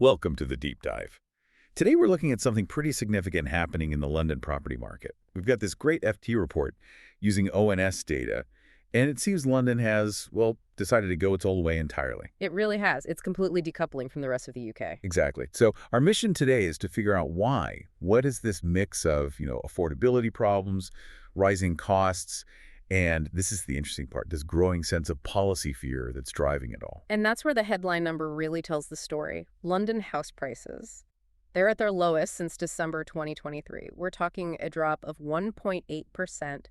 Welcome to the deep dive. Today we're looking at something pretty significant happening in the London property market. We've got this great FT report using ONS data, and it seems London has, well, decided to go its own way entirely. It really has. It's completely decoupling from the rest of the UK. Exactly. So our mission today is to figure out why. What is this mix of, affordability problems, rising costs, and this is the interesting part, this growing sense of policy fear that's driving it all. And that's where the headline number really tells the story. London house prices. They're at their lowest since December 2023. We're talking a drop of 1.8%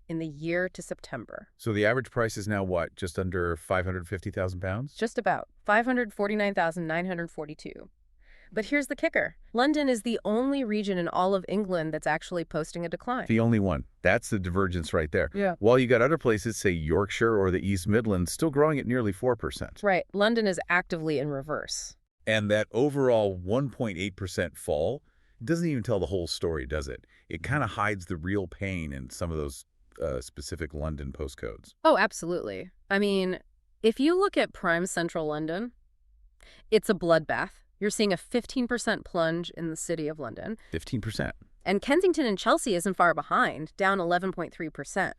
in the year to September. So the average price is now what, just under £550,000? Just about 549,942. But here's the kicker. London is the only region in all of England that's actually posting a decline. The only one. That's the divergence right there. Yeah. While you got other places, say Yorkshire or the East Midlands, still growing at nearly 4%. Right. London is actively in reverse. And that overall 1.8% fall doesn't even tell the whole story, does it? It kind of hides the real pain in some of those specific London postcodes. Oh, absolutely. I mean, if you look at prime central London, it's a bloodbath. You're seeing a 15% plunge in the city of London. 15%. And Kensington and Chelsea isn't far behind, down 11.3%.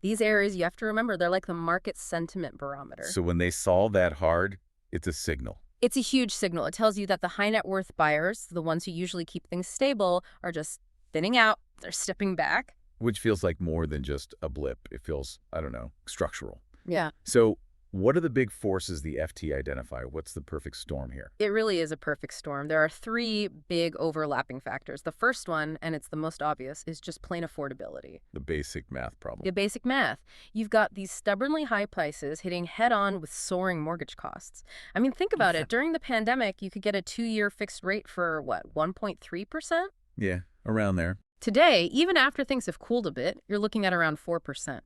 These areas, you have to remember, they're like the market sentiment barometer. So when they fall that hard, it's a signal. It's a huge signal. It tells you that the high net worth buyers, the ones who usually keep things stable, are just thinning out. They're stepping back. Which feels like more than just a blip. It feels, I don't know, structural. Yeah. So what are the big forces the FT identify? What's the perfect storm here? It really is a perfect storm. There are three big overlapping factors. The first one, and it's the most obvious, is just plain affordability. The basic math problem. The basic math. You've got these stubbornly high prices hitting head-on with soaring mortgage costs. I mean, think about it. During the pandemic, you could get a 2-year fixed rate for, 1.3%? Yeah, around there. Today, even after things have cooled a bit, you're looking at around 4%.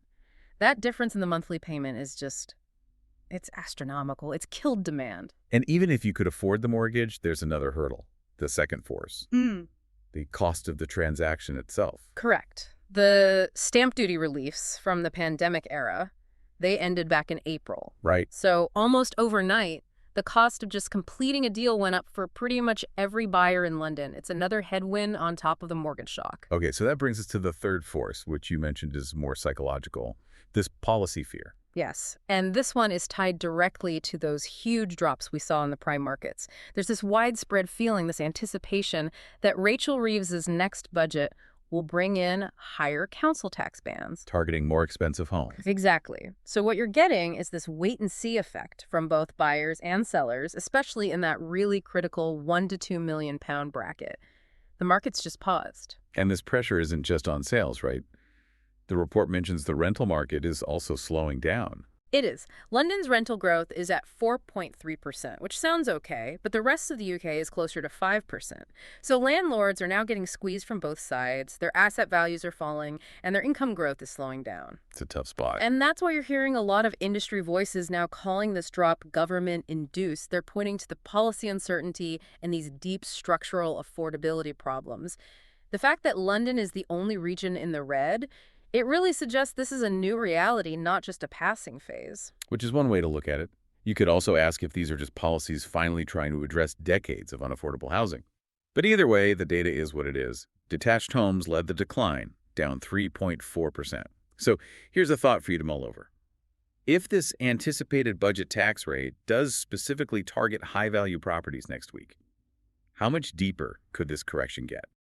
That difference in the monthly payment is just... it's astronomical. It's killed demand. And even if you could afford the mortgage, there's another hurdle, the second force, the cost of the transaction itself. Correct. The stamp duty reliefs from the pandemic era, they ended back in April. Right. So almost overnight, the cost of just completing a deal went up for pretty much every buyer in London. It's another headwind on top of the mortgage shock. Okay, so that brings us to the third force, which you mentioned is more psychological, this policy fear. Yes, and this one is tied directly to those huge drops we saw in the prime markets. There's this widespread feeling, this anticipation, that Rachel Reeves's next budget will bring in higher council tax bans. Targeting more expensive homes. Exactly. So what you're getting is this wait-and-see effect from both buyers and sellers, especially in that really critical £1 to £2 million bracket. The market's just paused. And this pressure isn't just on sales, right? The report mentions the rental market is also slowing down. It is. London's rental growth is at 4.3%, which sounds okay, but the rest of the UK is closer to 5%. So landlords are now getting squeezed from both sides, their asset values are falling, and their income growth is slowing down. It's a tough spot. And that's why you're hearing a lot of industry voices now calling this drop government-induced. They're pointing to the policy uncertainty and these deep structural affordability problems. The fact that London is the only region in the red, it really suggests this is a new reality, not just a passing phase. Which is one way to look at it. You could also ask if these are just policies finally trying to address decades of unaffordable housing. But either way, the data is what it is. Detached homes led the decline, down 3.4%. So here's a thought for you to mull over. If this anticipated budget tax rate does specifically target high-value properties next week, how much deeper could this correction get?